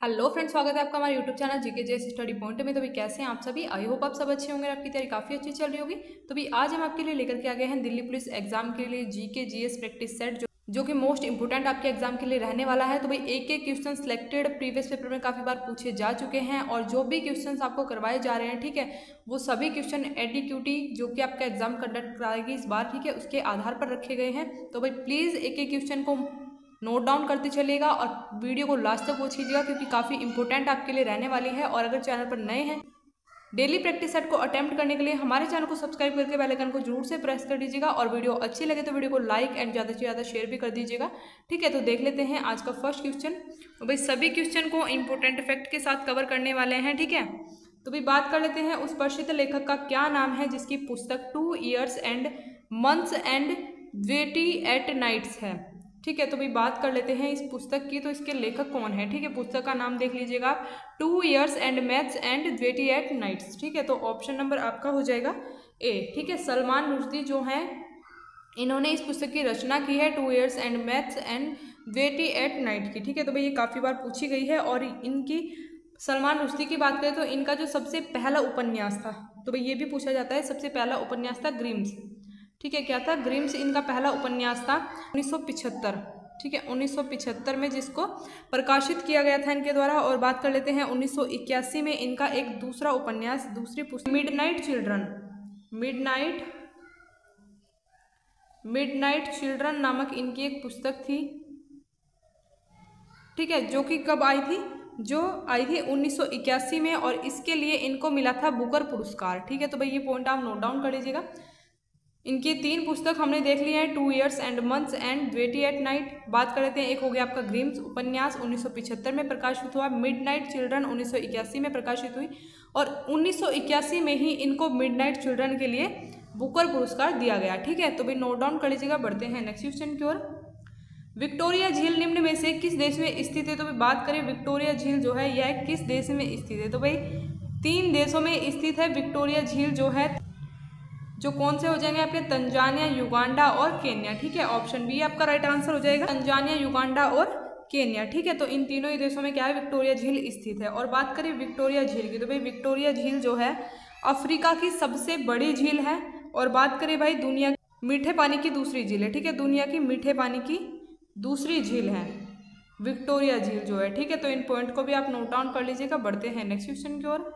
Hello friends, स्वागत है आपका हमारे YouTube channel GK JS study point में। तो भी कैसे हैं आप सभी? आई होप आप सब अच्छे होंगे, आपकी तैयारी काफ़ी अच्छी चल रही होगी। तो भी आज हम आपके लिए लेकर के आ गए हैं दिल्ली पुलिस एग्जाम के लिए जीके जीएस प्रैक्टिस सेट जो कि मोस्ट इंपोर्टेंट आपके एग्जाम के लिए रहने वाला है। तो भाई एक एक क्वेश्चन सिलेक्टेड प्रीवियस पेपर में काफ़ी बार पूछे जा चुके हैं और जो भी क्वेश्चन आपको करवाए जा रहे हैं, ठीक है, वो सभी क्वेश्चन एडीक्यूटी जो कि आपका एग्जाम कंडक्ट कराएगी इस बार, ठीक है, उसके आधार पर रखे गए हैं। तो भाई प्लीज़ एक एक क्वेश्चन को नोट डाउन करते चलिएगा और वीडियो को लास्ट तक वॉच कीजिएगा क्योंकि काफ़ी इंपॉर्टेंट आपके लिए रहने वाली है। और अगर चैनल पर नए हैं, डेली प्रैक्टिस सेट को अटेम्प्ट करने के लिए हमारे चैनल को सब्सक्राइब करके बेल आइकन को जरूर से प्रेस कर दीजिएगा और वीडियो अच्छी लगे तो वीडियो को लाइक एंड ज़्यादा से ज़्यादा शेयर भी कर दीजिएगा, ठीक है। तो देख लेते हैं आज का फर्स्ट क्वेश्चन। तो भाई सभी क्वेश्चन को इंपॉर्टेंट फैक्ट के साथ कवर करने वाले हैं, ठीक है। तो भाई बात कर लेते हैं उस प्रसिद्ध लेखक का क्या नाम है जिसकी पुस्तक 2 Years and Months and 28 Nights है, ठीक है। तो भाई बात कर लेते हैं इस पुस्तक की, तो इसके लेखक कौन है, ठीक है। पुस्तक का नाम देख लीजिएगा आप, 2 Years and Months and 28 Nights, ठीक है। तो ऑप्शन नंबर आपका हो जाएगा ए, ठीक है। सलमान रुश्दी जो हैं इन्होंने इस पुस्तक की रचना की है 2 Years and Months and 28 Nights की, ठीक है। तो भाई ये काफ़ी बार पूछी गई है और इनकी सलमान रुश्दी की बात करें तो इनका जो सबसे पहला उपन्यास था, तो भाई ये भी पूछा जाता है, सबसे पहला उपन्यास था ग्रिम्स, ठीक है। क्या था? ग्रिम्स इनका पहला उपन्यास था 1975, ठीक है, 1975 में जिसको प्रकाशित किया गया था इनके द्वारा। और बात कर लेते हैं 1981 में इनका एक दूसरा उपन्यास, दूसरी पुस्तक मिडनाइट चिल्ड्रन नामक इनकी एक पुस्तक थी, ठीक है, जो कि कब आई थी? जो आई थी 1981 में और इसके लिए इनको मिला था बुकर पुरस्कार, ठीक है। तो भाई ये पॉइंट आप नोट डाउन कर लीजिएगा। इनकी 3 पुस्तक हमने देख ली हैं, 2 Years and Months and 28 Nights। बात कर लेते हैं, एक हो गया आपका ग्रिम्स उपन्यास 1975 में प्रकाशित हुआ, मिडनाइट चिल्ड्रन 1981 में प्रकाशित हुई और 1981 में ही इनको मिडनाइट चिल्ड्रन के लिए बुकर पुरस्कार दिया गया, ठीक है। तो भाई नोट डाउन कर लीजिएगा। बढ़ते हैं नेक्स्ट क्वेश्चन की ओर। विक्टोरिया झील निम्न में से किस देश में स्थित है? तो भाई बात करें विक्टोरिया झील जो है यह किस देश में स्थित है? तो भाई 3 देशों में स्थित है विक्टोरिया झील जो है, जो कौन से हो जाएंगे आपके? तंजानिया, युगांडा और केन्या, ठीक है। ऑप्शन बी आपका राइट आंसर हो जाएगा, तंजानिया, युगांडा और केन्या, ठीक है। तो इन तीनों ही देशों में क्या है? विक्टोरिया झील स्थित है। और बात करें विक्टोरिया झील की, तो भाई विक्टोरिया झील जो है अफ्रीका की सबसे बड़ी झील है। और बात करें भाई दुनिया मीठे पानी की दूसरी झील है, ठीक है, दुनिया की मीठे पानी की दूसरी झील है विक्टोरिया झील जो है, ठीक है। तो इन पॉइंट को भी आप नोट डाउन कर लीजिएगा। बढ़ते हैं नेक्स्ट क्वेश्चन की ओर।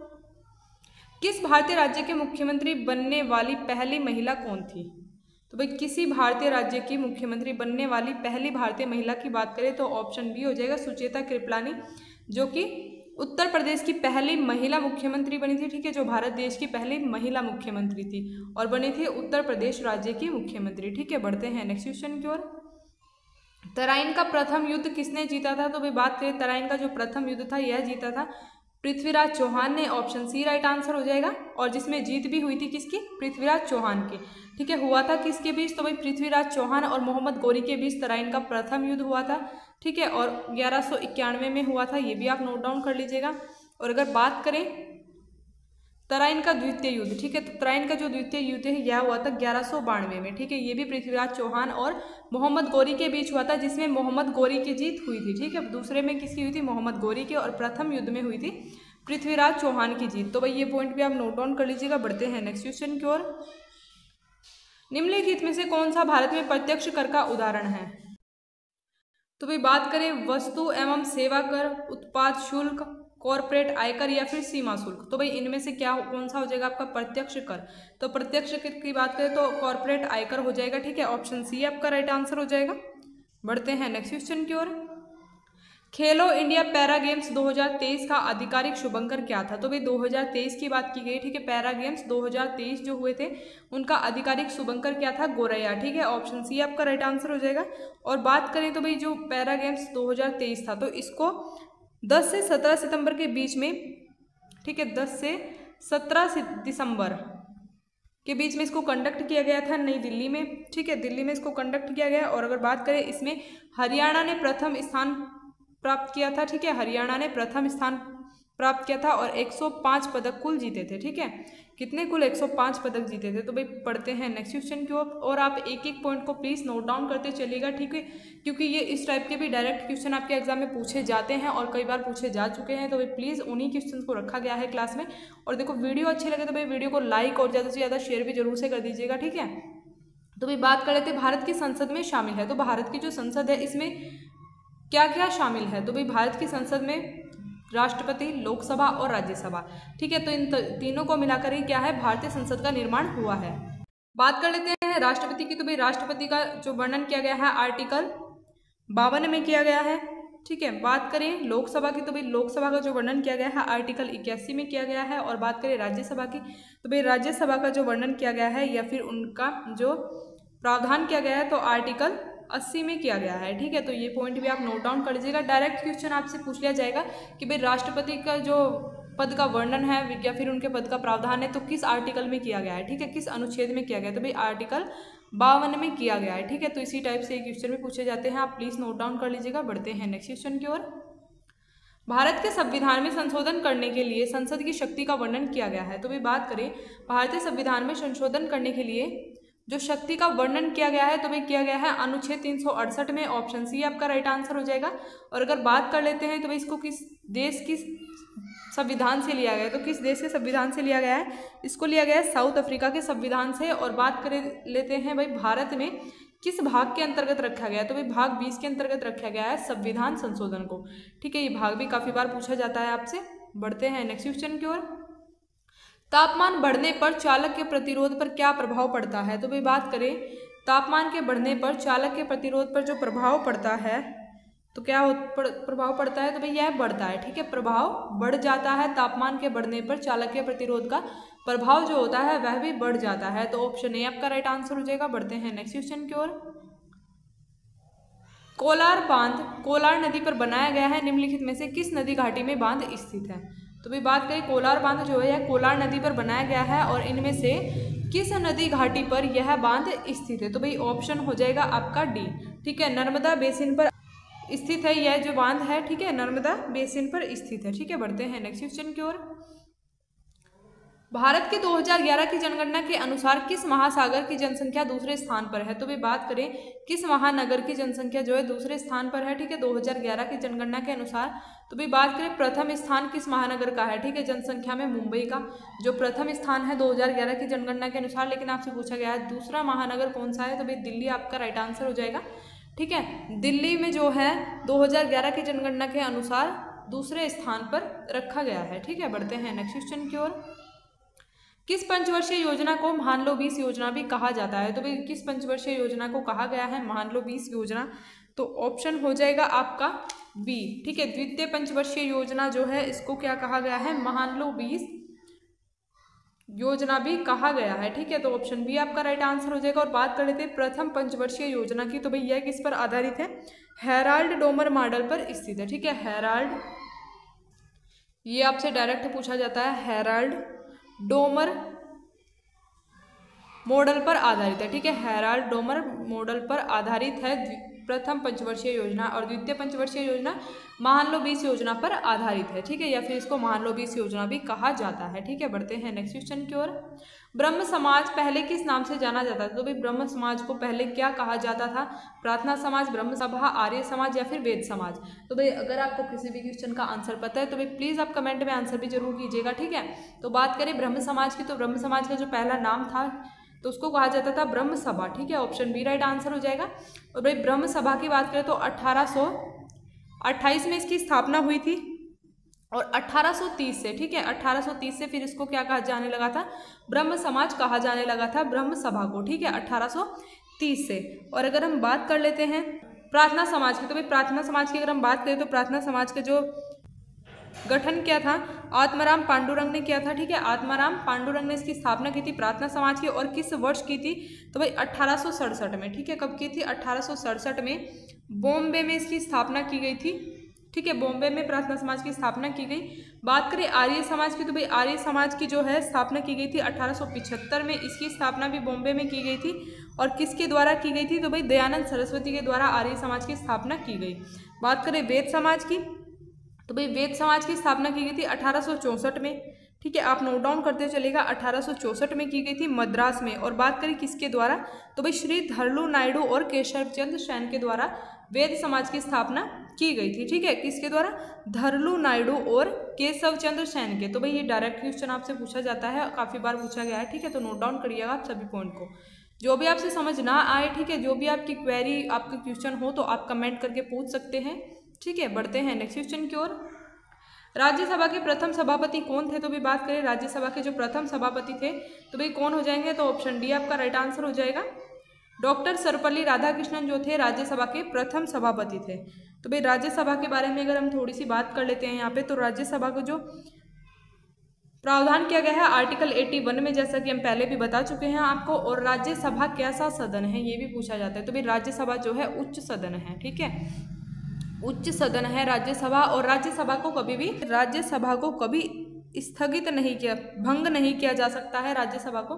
किस भारतीय राज्य के मुख्यमंत्री बनने वाली पहली महिला कौन थी? तो भाई किसी भारतीय राज्य की मुख्यमंत्री बनने वाली पहली भारतीय महिला की बात करें तो ऑप्शन बी हो जाएगा सुचेता कृपलानी, जो कि उत्तर प्रदेश की पहली महिला मुख्यमंत्री बनी थी, ठीक है, जो भारत देश की पहली महिला मुख्यमंत्री थी और बनी थी उत्तर प्रदेश राज्य की मुख्यमंत्री, ठीक है। बढ़ते हैं नेक्स्ट क्वेश्चन की ओर। तराइन का प्रथम युद्ध किसने जीता था? तो भाई बात करें तराइन का जो प्रथम युद्ध था यह जीता था पृथ्वीराज चौहान ने, ऑप्शन सी राइट आंसर हो जाएगा। और जिसमें जीत भी हुई थी किसकी? पृथ्वीराज चौहान की, ठीक है। हुआ था किसके बीच? तो भाई पृथ्वीराज चौहान और मोहम्मद गौरी के बीच तराइन का प्रथम युद्ध हुआ था, ठीक है, और 1191 में हुआ था, ये भी आप नोट डाउन कर लीजिएगा। और अगर बात करें तराइन का द्वितीय युद्ध, ठीक है, तो तराइन का जो द्वितीय युद्ध है यह हुआ था 1192 में, ठीक है, ये भी पृथ्वीराज चौहान और मोहम्मद गौरी के बीच हुआ था, जिसमें मोहम्मद गौरी की जीत हुई थी, ठीक है। दूसरे में किसकी हुई थी? मोहम्मद गौरी की। और प्रथम युद्ध में हुई थी पृथ्वीराज चौहान की जीत। तो भाई ये पॉइंट भी आप नोट डाउन कर लीजिएगा। बढ़ते हैं नेक्स्ट क्वेश्चन की ओर। निम्नलिखित में से कौन सा भारत में प्रत्यक्ष कर का उदाहरण है? तो भाई बात करें वस्तु एवं सेवा कर, उत्पाद शुल्क, कॉर्पोरेट आयकर या फिर सीमा शुल्क, तो भाई इनमें से क्या कौन सा हो जाएगा आपका? प्रत्यक्ष कर। तो प्रत्यक्ष कर की बात करें तो कॉर्पोरेट आयकर हो जाएगा, ठीक है, ऑप्शन सी आपका राइट आंसर हो जाएगा। बढ़ते हैं नेक्स्ट क्वेश्चन की ओर। खेलो इंडिया पैरा गेम्स 2023 का आधिकारिक शुभंकर क्या था? तो भाई 2023 की बात की गई, ठीक है, पैरा गेम्स 2023 जो हुए थे उनका आधिकारिक शुभंकर क्या था? गोरैया, ठीक है, ऑप्शन सी आपका राइट आंसर हो जाएगा। और बात करें तो भाई जो पैरा गेम्स 2023 था तो इसको 10 से 17 सितंबर के बीच में, ठीक है, 10 से 17 दिसंबर के बीच में इसको कंडक्ट किया गया था नई दिल्ली में, ठीक है, दिल्ली में इसको कंडक्ट किया गया। और अगर बात करें इसमें हरियाणा ने प्रथम स्थान प्राप्त किया था, ठीक है, हरियाणा ने प्रथम स्थान प्राप्त किया था और 105 पदक कुल जीते थे। ठीक है, कितने? कुल 105 पदक जीते थे। तो भाई पढ़ते हैं नेक्स्ट क्वेश्चन की ओर, और आप एक एक पॉइंट को प्लीज़ नोट डाउन करते चलिएगा। ठीक है, क्योंकि ये इस टाइप के भी डायरेक्ट क्वेश्चन आपके एग्जाम में पूछे जाते हैं और कई बार पूछे जा चुके हैं। तो भाई प्लीज़ उन्हीं क्वेश्चन को रखा गया है क्लास में। और देखो, वीडियो अच्छी लगे तो भाई वीडियो को लाइक और ज़्यादा से ज़्यादा शेयर भी जरूर से कर दीजिएगा। ठीक है, तो भाई बात कर लेते हैं भारत की संसद में शामिल है। तो भारत की जो संसद है इसमें क्या क्या शामिल है? तो भाई भारत की संसद में राष्ट्रपति, लोकसभा और राज्यसभा। ठीक है, तो इन तीनों को मिलाकर ही क्या है? भारतीय संसद का निर्माण हुआ है। बात कर लेते हैं राष्ट्रपति की। तो भाई राष्ट्रपति का जो वर्णन किया गया है आर्टिकल 52 में किया गया है। ठीक है, बात करें लोकसभा की तो भाई लोकसभा का जो वर्णन किया गया है आर्टिकल 81 में किया गया है। और बात करें राज्यसभा की तो भाई राज्यसभा का जो वर्णन किया गया है या फिर उनका जो प्रावधान किया गया है तो आर्टिकल 80 में किया गया है। ठीक है, तो ये पॉइंट भी आप नोट डाउन कर लीजिएगा। डायरेक्ट क्वेश्चन आपसे पूछ लिया जाएगा कि भाई राष्ट्रपति का जो पद का वर्णन है या फिर उनके पद का प्रावधान है तो किस आर्टिकल में किया गया है। ठीक है, किस अनुच्छेद में किया गया है? तो भाई आर्टिकल 52 में किया गया है। ठीक है, तो इसी टाइप से क्वेश्चन भी पूछे जाते हैं, आप प्लीज़ नोट डाउन कर लीजिएगा। बढ़ते हैं नेक्स्ट क्वेश्चन की ओर। भारत के संविधान में संशोधन करने के लिए संसद की शक्ति का वर्णन किया गया है। तो भाई बात करें भारतीय संविधान में संशोधन करने के लिए जो शक्ति का वर्णन किया गया है तो भाई किया गया है अनुच्छेद 368 में। ऑप्शन सी आपका राइट आंसर हो जाएगा। और अगर बात कर लेते हैं तो भाई इसको किस देश की संविधान से लिया गया है, तो किस देश के संविधान से लिया गया है? इसको लिया गया है साउथ अफ्रीका के संविधान से। और बात कर लेते हैं भाई भारत में किस भाग के अंतर्गत रखा गया है? तो भाई भाग 20 के अंतर्गत रखा गया है संविधान संशोधन को। ठीक है, ये भाग भी काफ़ी बार पूछा जाता है आपसे। बढ़ते हैं नेक्स्ट क्वेश्चन की ओर। तापमान बढ़ने पर चालक के प्रतिरोध पर क्या प्रभाव पड़ता है? तो भाई बात करें तापमान के बढ़ने पर चालक के प्रतिरोध पर जो प्रभाव पड़ता है तो क्या प्रभाव पड़ता है? तो भाई यह बढ़ता है। ठीक है, प्रभाव बढ़ जाता है। तापमान के बढ़ने पर चालक के प्रतिरोध का प्रभाव जो होता है वह भी बढ़ जाता है। तो ऑप्शन ए आपका राइट आंसर हो जाएगा। बढ़ते हैं नेक्स्ट क्वेश्चन की ओर। कोलार बांध कोलार नदी पर बनाया गया है, निम्नलिखित में से किस नदी घाटी में बांध स्थित है? तो भाई बात करें कोलार बांध जो है यह कोलार नदी पर बनाया गया है और इनमें से किस नदी घाटी पर यह बांध स्थित है? तो भाई ऑप्शन हो जाएगा आपका डी। ठीक है, नर्मदा बेसिन पर स्थित है यह जो बांध है। ठीक है, नर्मदा बेसिन पर स्थित है। ठीक है, बढ़ते हैं नेक्स्ट क्वेश्चन की ओर। भारत के 2011 की जनगणना के अनुसार किस महासागर की जनसंख्या दूसरे स्थान पर है? तो भाई बात करें किस महानगर की जनसंख्या जो है दूसरे स्थान पर है? ठीक है, 2011 की जनगणना के अनुसार। तो भाई बात करें प्रथम स्थान किस महानगर का है? ठीक है, जनसंख्या में मुंबई का जो प्रथम स्थान है 2011 की जनगणना के अनुसार। लेकिन आपसे पूछा गया है दूसरा महानगर कौन सा है? तो भाई दिल्ली आपका राइट आंसर हो जाएगा। ठीक है, दिल्ली में जो है 2011 की जनगणना के अनुसार दूसरे स्थान पर रखा गया है। ठीक है, बढ़ते हैं नेक्स्ट क्वेश्चन की ओर। किस पंचवर्षीय योजना को महानलो 20 योजना भी कहा जाता है? तो भाई किस पंचवर्षीय योजना को कहा गया है महानलो 20 योजना? तो ऑप्शन हो जाएगा आपका बी। ठीक है, द्वितीय पंचवर्षीय योजना जो है इसको क्या कहा गया है? महानलो 20 योजना भी कहा गया है। ठीक है, तो ऑप्शन बी आपका राइट आंसर हो जाएगा। और बात कर लेते हैं प्रथम पंचवर्षीय योजना की। तो भाई यह किस पर आधारित है? हेराल्ड डोमर मॉडल पर स्थित है। ठीक है, हेराल्ड, ये आपसे डायरेक्ट पूछा जाता है, हेराल्ड डोमर मॉडल पर आधारित है। ठीक है, हेराल्ड डोमर मॉडल पर आधारित है प्रथम पंचवर्षीय योजना। और द्वितीय पंचवर्षीय योजना महानलो 20 योजना पर आधारित है। ठीक है, या फिर इसको महानलो 20 योजना भी कहा जाता है। ठीक है, बढ़ते हैं नेक्स्ट क्वेश्चन की ओर। ब्रह्म समाज पहले किस नाम से जाना जाता था? तो भाई ब्रह्म समाज को पहले क्या कहा जाता था? प्रार्थना समाज, ब्रह्म सभा, आर्य समाज या फिर वेद समाज? तो भाई अगर आपको किसी भी क्वेश्चन का आंसर पता है तो भाई प्लीज़ आप कमेंट में आंसर भी जरूर कीजिएगा। ठीक है, तो बात करें ब्रह्म समाज की तो ब्रह्म समाज का जो पहला नाम था तो उसको कहा जाता था ब्रह्म सभा। ठीक है, ऑप्शन बी राइट आंसर हो जाएगा। और भाई ब्रह्म सभा की बात करें तो 1828 में इसकी स्थापना हुई थी और 1830 से, ठीक है, 1830 से फिर इसको क्या कहा जाने लगा था? ब्रह्म समाज कहा जाने लगा था ब्रह्म सभा को। ठीक है, 1830 से। और अगर हम बात कर लेते हैं प्रार्थना समाज की तो भाई प्रार्थना समाज की अगर हम बात करें तो प्रार्थना समाज का जो गठन किया था आत्माराम पांडुरंग ने किया था। ठीक है, आत्माराम पांडुरंग ने इसकी स्थापना की थी प्रार्थना समाज की। और किस वर्ष की थी? तो भाई 1867 में। ठीक है, कब की थी? 1867 में बॉम्बे में इसकी स्थापना की गई थी। ठीक है, बॉम्बे में प्रार्थना समाज की स्थापना की गई। बात करें आर्य समाज की तो भाई आर्य समाज की जो है स्थापना की गई थी 1875 में। इसकी स्थापना भी बॉम्बे में की गई थी। और किसके द्वारा की गई थी? तो भाई दयानंद सरस्वती के द्वारा आर्य समाज की स्थापना की गई। बात करें वेद समाज की तो भाई वेद समाज की स्थापना की गई थी 1864 में, ठीक है, आप नोट डाउन करते चलेगा। 1864 में की गई थी मद्रास में। और बात करें किसके द्वारा, तो भाई श्री धरलू नायडू और केशव चंद्र सेन के द्वारा वेद समाज की स्थापना की गई थी, ठीक है। किसके द्वारा, धरलू नायडू और केशव चंद्र सेन के। तो भाई ये डायरेक्ट क्वेश्चन आपसे पूछा जाता है, काफ़ी बार पूछा गया है, ठीक है। तो नोट डाउन करिएगा आप सभी पॉइंट को। जो भी आपसे समझ ना आए, ठीक है, जो भी आपकी क्वेरी, आपका क्वेश्चन हो तो आप कमेंट करके पूछ सकते हैं, ठीक है। बढ़ते हैं नेक्स्ट क्वेश्चन की ओर। राज्यसभा के प्रथम सभापति कौन थे, तो भी बात करें राज्यसभा के जो प्रथम सभापति थे तो भाई कौन हो जाएंगे, तो ऑप्शन डी आपका राइट आंसर हो जाएगा। डॉक्टर सर्वपल्ली राधाकृष्णन जो थे राज्यसभा के प्रथम सभापति थे। तो भाई राज्यसभा के बारे में अगर हम थोड़ी सी बात कर लेते हैं यहाँ पे, तो राज्यसभा को जो प्रावधान किया गया है आर्टिकल 81 में, जैसा कि हम पहले भी बता चुके हैं आपको। और राज्यसभा कैसा सदन है ये भी पूछा जाता है। तो भाई राज्यसभा जो है उच्च सदन है, ठीक है, उच्च सदन है राज्यसभा। और राज्यसभा को कभी स्थगित नहीं किया, भंग नहीं किया जा सकता है राज्यसभा को।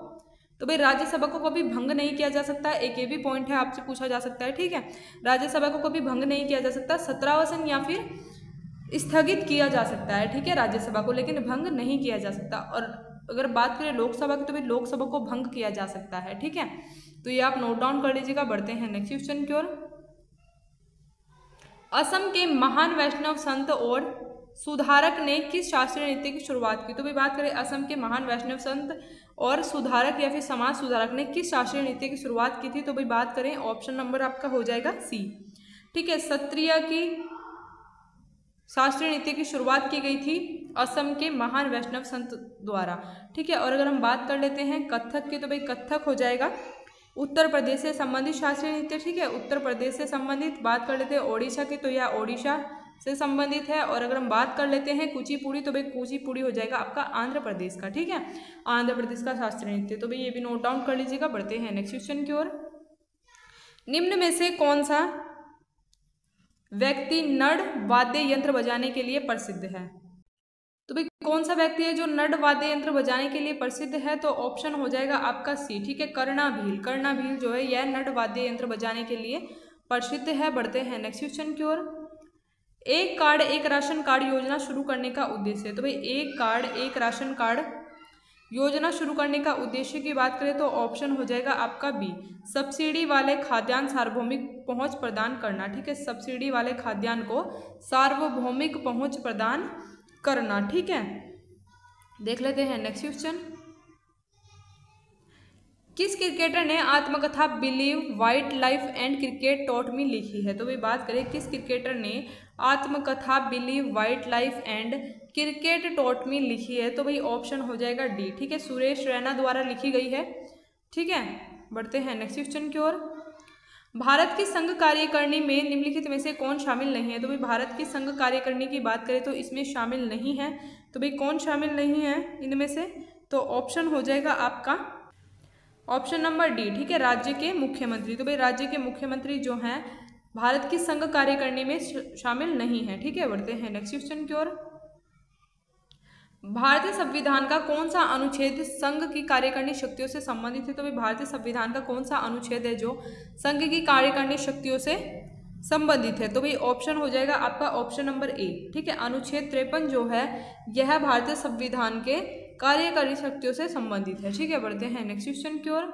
तो भाई राज्यसभा को कभी भंग नहीं किया जा सकता है, एक ये भी पॉइंट है, आपसे पूछा जा सकता है, ठीक है। राज्यसभा को कभी भंग नहीं किया जा सकता, सत्रावसन या फिर स्थगित किया जा सकता है, ठीक है, राज्यसभा को, लेकिन भंग नहीं किया जा सकता। और अगर बात करें लोकसभा की, तो भाई लोकसभा को भंग किया जा सकता है, ठीक है। तो ये आप नोट डाउन कर लीजिएगा। बढ़ते हैं नेक्स्ट क्वेश्चन की ओर। असम के महान वैष्णव संत और सुधारक ने किस शास्त्रीय नृत्य की शुरुआत की, तो भी बात करें असम के महान वैष्णव संत और सुधारक या फिर समाज सुधारक ने किस शास्त्रीय नृत्य की शुरुआत की थी, तो भी बात करें ऑप्शन नंबर आपका हो जाएगा सी, ठीक है। सत्रिया की शास्त्रीय नृत्य की शुरुआत की गई थी असम के महान वैष्णव संत द्वारा, ठीक है। और अगर हम बात कर लेते हैं कथक की, तो भाई कथक हो जाएगा उत्तर प्रदेश से संबंधित शास्त्रीय नृत्य, ठीक है, उत्तर प्रदेश से संबंधित। बात कर लेते हैं ओडिशा की, तो यह ओडिशा से संबंधित है। और अगर हम बात कर लेते हैं कुचिपुड़ी, तो भाई कुचिपुड़ी हो जाएगा आपका आंध्र प्रदेश का, ठीक है, आंध्र प्रदेश का शास्त्रीय नृत्य। तो भाई ये भी नोट डाउन कर लीजिएगा। बढ़ते हैं नेक्स्ट क्वेश्चन की ओर। निम्न में से कौन सा व्यक्ति नड वाद्य यंत्र बजाने के लिए प्रसिद्ध है, तो भाई कौन सा व्यक्ति है जो नड वाद्य यंत्र बजाने के लिए प्रसिद्ध है, तो ऑप्शन हो जाएगा आपका सी, ठीक है, कर्णाभील। कर्णाभील जो है यह नड वाद्य यंत्र बजाने के लिए प्रसिद्ध है। बढ़ते हैं नेक्स्ट क्वेश्चन की ओर। एक कार्ड एक राशन कार्ड योजना शुरू करने का उद्देश्य, तो भाई एक कार्ड एक राशन कार्ड योजना शुरू करने का उद्देश्य की बात करें तो ऑप्शन हो जाएगा आपका बी, सब्सिडी वाले खाद्यान्न सार्वभौमिक पहुंच प्रदान करना, ठीक है, सब्सिडी वाले खाद्यान्न को सार्वभौमिक पहुंच प्रदान करना, ठीक है। देख लेते हैं नेक्स्ट क्वेश्चन। किस क्रिकेटर ने आत्मकथा believe white life and cricket taught me लिखी है, तो भाई बात करें किस क्रिकेटर ने आत्मकथा believe white life and cricket taught me लिखी है, तो भाई ऑप्शन हो जाएगा डी, ठीक है, सुरेश रैना द्वारा लिखी गई है, ठीक है। बढ़ते हैं नेक्स्ट क्वेश्चन की ओर। भारत की संघ कार्यकारिणी में निम्नलिखित में से कौन शामिल नहीं है, तो भाई भारत की संघ कार्यकारिणी की बात करें तो इसमें शामिल नहीं है, तो भाई कौन शामिल नहीं है इनमें से, तो ऑप्शन हो जाएगा आपका ऑप्शन नंबर डी, ठीक है, राज्य के मुख्यमंत्री। तो भाई राज्य के मुख्यमंत्री जो हैं भारत की संघ कार्यकारिणी में शामिल नहीं है, ठीक है। बढ़ते हैं नेक्स्ट क्वेश्चन की ओर। भारतीय संविधान का कौन सा अनुच्छेद संघ की कार्यकारिणी शक्तियों से संबंधित है, तो भाई भारतीय संविधान का कौन सा अनुच्छेद है जो संघ की कार्यकारिणी शक्तियों से संबंधित है, तो भाई ऑप्शन हो जाएगा आपका ऑप्शन नंबर ए, ठीक है, अनुच्छेद 53 जो है यह भारतीय संविधान के कार्यकारी शक्तियों से संबंधित है, ठीक है। बढ़ते हैं नेक्स्ट क्वेश्चन की ओर।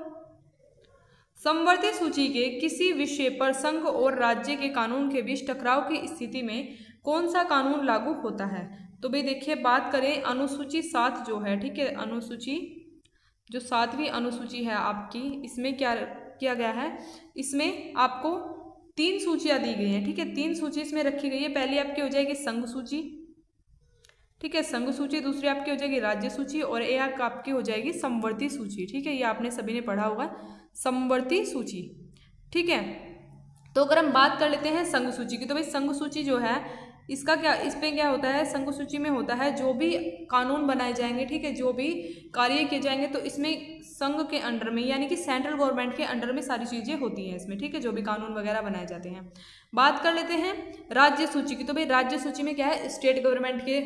समवर्ती सूची के किसी विषय पर संघ और राज्य के कानून के बीच टकराव की स्थिति में कौन सा कानून लागू होता है, तो भाई देखिए बात करें अनुसूची 7 जो है, ठीक है, अनुसूची जो 7वीं अनुसूची है आपकी, इसमें क्या किया गया है, इसमें आपको 3 सूचियां दी गई हैं, ठीक है, 3 सूची इसमें रखी गई है। पहली आपकी हो जाएगी संघ सूची, ठीक है, संघ सूची, दूसरी आपकी हो जाएगी राज्य सूची और एक आपकी हो जाएगी समवर्ती सूची, ठीक है, ये आपने सभी ने पढ़ा होगा समवर्ती सूची, ठीक है। तो अगर हम बात कर लेते हैं संघ सूची की, तो भाई संघ सूची जो है इसका क्या, इस पे क्या होता है, संघ सूची में होता है जो भी कानून बनाए जाएंगे, ठीक है, जो भी कार्य किए जाएंगे तो इसमें संघ के अंडर में यानी कि सेंट्रल गवर्नमेंट के अंडर में सारी चीज़ें होती हैं इसमें, ठीक है, जो भी कानून वगैरह बनाए जाते हैं। बात कर लेते हैं राज्य सूची की, तो भाई राज्य सूची में क्या है, स्टेट गवर्नमेंट के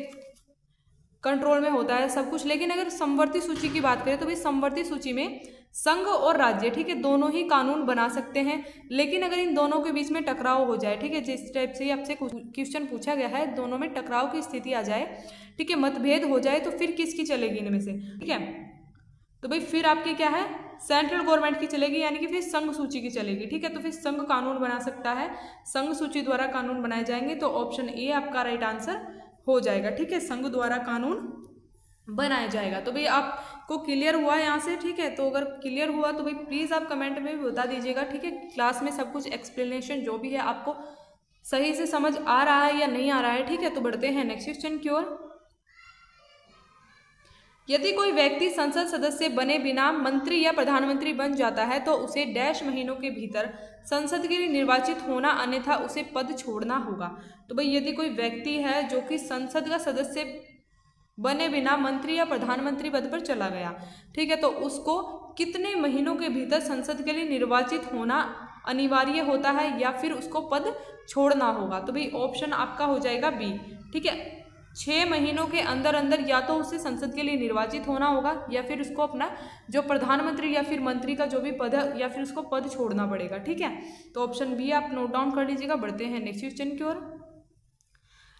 कंट्रोल में होता है सब कुछ। लेकिन अगर समवर्ती सूची की बात करें तो भाई समवर्ती सूची में संघ और राज्य, ठीक है, दोनों ही कानून बना सकते हैं। लेकिन अगर इन दोनों के बीच में टकराव हो जाए, ठीक है, जिस टाइप से आपसे क्वेश्चन पूछा गया है, दोनों में टकराव की स्थिति आ जाए, ठीक है, मतभेद हो जाए, तो फिर किसकी चलेगी इनमें से, ठीक है, तो भाई फिर आपकी क्या है, सेंट्रल गवर्नमेंट की चलेगी, यानी कि फिर संघ सूची की चलेगी, ठीक है। तो फिर संघ कानून बना सकता है, संघ सूची द्वारा कानून बनाए जाएंगे, तो ऑप्शन ए आपका राइट आंसर हो जाएगा, ठीक है, संघ द्वारा कानून बनाया जाएगा। तो भाई आपको क्लियर हुआ यहाँ से, ठीक है, तो अगर क्लियर हुआ तो भाई प्लीज़ आप कमेंट में भी बता दीजिएगा, ठीक है। क्लास में सब कुछ एक्सप्लेनेशन जो भी है आपको सही से समझ आ रहा है या नहीं आ रहा है, ठीक है। तो बढ़ते हैं नेक्स्ट क्वेश्चन की ओर। यदि कोई व्यक्ति संसद सदस्य बने बिना मंत्री या प्रधानमंत्री बन जाता है तो उसे डैश महीनों के भीतर संसद के लिए निर्वाचित होना, अन्यथा उसे पद छोड़ना होगा। तो भाई यदि कोई व्यक्ति है जो कि संसद का सदस्य बने बिना मंत्री या प्रधानमंत्री पद पर चला गया, ठीक है, तो उसको कितने महीनों के भीतर संसद के लिए निर्वाचित होना अनिवार्य होता है या फिर उसको पद छोड़ना होगा। तो भाई ऑप्शन आपका हो जाएगा बी, ठीक है, 6 महीनों के अंदर अंदर या तो उसे संसद के लिए निर्वाचित होना होगा या फिर उसको अपना जो प्रधानमंत्री या फिर मंत्री का जो भी पद है या फिर उसको पद छोड़ना पड़ेगा, ठीक है। तो ऑप्शन बी आप नोट डाउन कर लीजिएगा। बढ़ते हैं नेक्स्ट क्वेश्चन की ओर।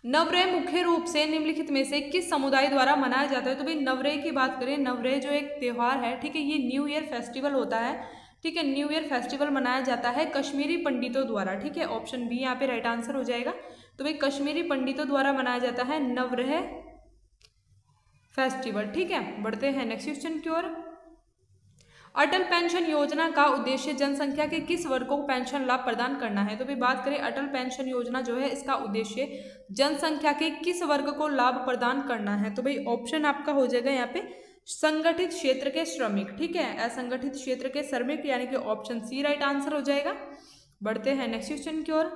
नवरेह मुख्य रूप से निम्नलिखित में से किस समुदाय द्वारा मनाया जाता है। तो भाई नवरेह की बात करें, नवरेह जो एक त्यौहार है, ठीक है, ये न्यू ईयर फेस्टिवल होता है, ठीक है, न्यू ईयर फेस्टिवल मनाया जाता है कश्मीरी पंडितों द्वारा, ठीक है, ऑप्शन बी यहाँ पे राइट आंसर हो जाएगा। तो भाई कश्मीरी पंडितों द्वारा मनाया जाता है नवरेह फेस्टिवल, ठीक है। बढ़ते हैं नेक्स्ट क्वेश्चन की ओर। अटल पेंशन योजना का उद्देश्य जनसंख्या के किस वर्ग को पेंशन लाभ प्रदान करना है। तो भी बात करें अटल पेंशन योजना जो है इसका उद्देश्य जनसंख्या के किस वर्ग को लाभ प्रदान करना है। तो भाई ऑप्शन आपका हो जाएगा यहाँ पे संगठित क्षेत्र के श्रमिक, ठीक है, असंगठित क्षेत्र के श्रमिक, यानी कि ऑप्शन सी राइट आंसर हो जाएगा। बढ़ते हैं नेक्स्ट क्वेश्चन की ओर।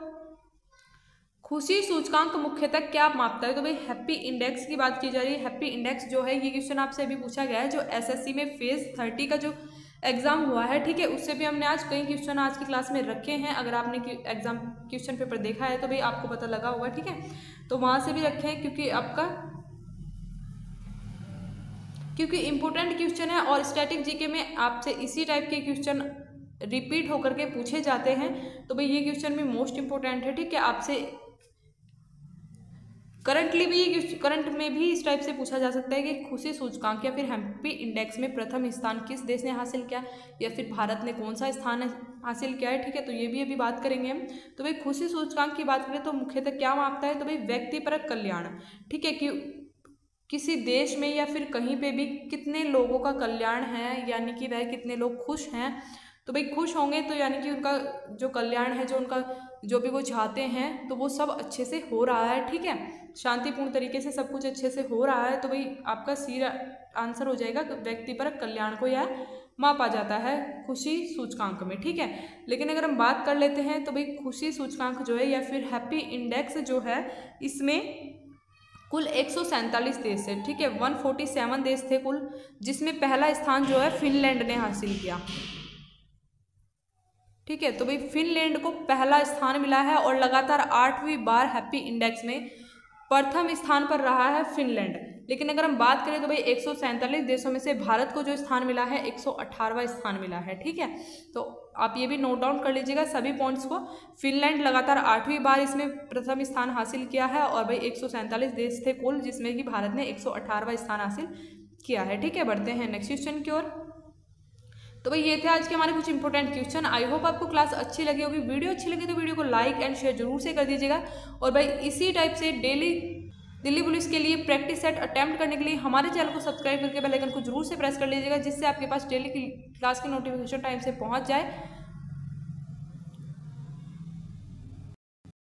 खुशी सूचकांक मुख्यतः क्या मापता है। तो भाई हैप्पी इंडेक्स की बात की जा रही है। हैप्पी इंडेक्स जो है ये क्वेश्चन आपसे अभी पूछा गया है, जो एसएससी में फेज 30 का जो एग्जाम हुआ है, ठीक है, उससे भी हमने आज कई क्वेश्चन आज की क्लास में रखे हैं। अगर आपने एग्जाम क्वेश्चन पेपर देखा है तो भाई आपको पता लगा होगा, ठीक है, तो वहाँ से भी रखे हैं क्योंकि इंपॉर्टेंट क्वेश्चन है और स्टैटिक जीके में आपसे इसी टाइप के क्वेश्चन रिपीट होकर के पूछे जाते हैं। तो भाई ये क्वेश्चन भी मोस्ट इंपॉर्टेंट है, ठीक है, आपसे करंट में भी इस टाइप से पूछा जा सकता है कि खुशी सूचकांक या फिर हैप्पी इंडेक्स में प्रथम स्थान किस देश ने हासिल किया या फिर भारत ने कौन सा स्थान हासिल किया है, ठीक है, तो ये भी अभी बात करेंगे हम। तो भाई खुशी सूचकांक की बात करें तो मुख्यतः क्या मापता है। तो भाई व्यक्तिपरक कल्याण, ठीक है, कि किसी देश में या फिर कहीं पे भी कितने लोगों का कल्याण है, यानी कि वह कितने लोग खुश हैं। तो भाई खुश होंगे तो यानी कि उनका जो कल्याण है, जो उनका जो भी वो चाहते हैं, तो वो सब अच्छे से हो रहा है, ठीक है, शांतिपूर्ण तरीके से सब कुछ अच्छे से हो रहा है। तो भाई आपका सी आंसर हो जाएगा। व्यक्तिपरक कल्याण को यह मापा जाता है खुशी सूचकांक में, ठीक है। लेकिन अगर हम बात कर लेते हैं तो भाई खुशी सूचकांक जो है या फिर हैप्पी इंडेक्स जो है इसमें कुल 147 देश है, ठीक है, 147 देश थे कुल, जिसमें पहला स्थान जो है फिनलैंड ने हासिल किया, ठीक है। तो भाई फिनलैंड को पहला स्थान मिला है और लगातार 8वीं बार हैप्पी इंडेक्स में प्रथम स्थान पर रहा है फिनलैंड। लेकिन अगर हम बात करें तो भाई 147 देशों में से भारत को जो स्थान मिला है 118वां स्थान मिला है, ठीक है। तो आप ये भी नोट डाउन कर लीजिएगा सभी पॉइंट्स को। फिनलैंड लगातार 8वीं बार इसमें प्रथम स्थान हासिल किया है और भाई 147 देश थे कुल, जिसमें कि भारत ने 118वां स्थान हासिल किया है, ठीक है। बढ़ते हैं नेक्स्ट क्वेश्चन की ओर। तो भाई ये थे आज के हमारे कुछ इंपॉर्टेंट क्वेश्चन। आई होप आपको क्लास अच्छी लगी होगी। वीडियो अच्छी लगी तो वीडियो को लाइक एंड शेयर जरूर से कर दीजिएगा। और भाई इसी टाइप से डेली दिल्ली पुलिस के लिए प्रैक्टिस सेट अटेम्प्ट करने के लिए हमारे चैनल को सब्सक्राइब करके बेल आइकन को जरूर से प्रेस कर लीजिएगा, जिससे आपके पास डेली की क्लास की नोटिफिकेशन टाइम से पहुंच जाए।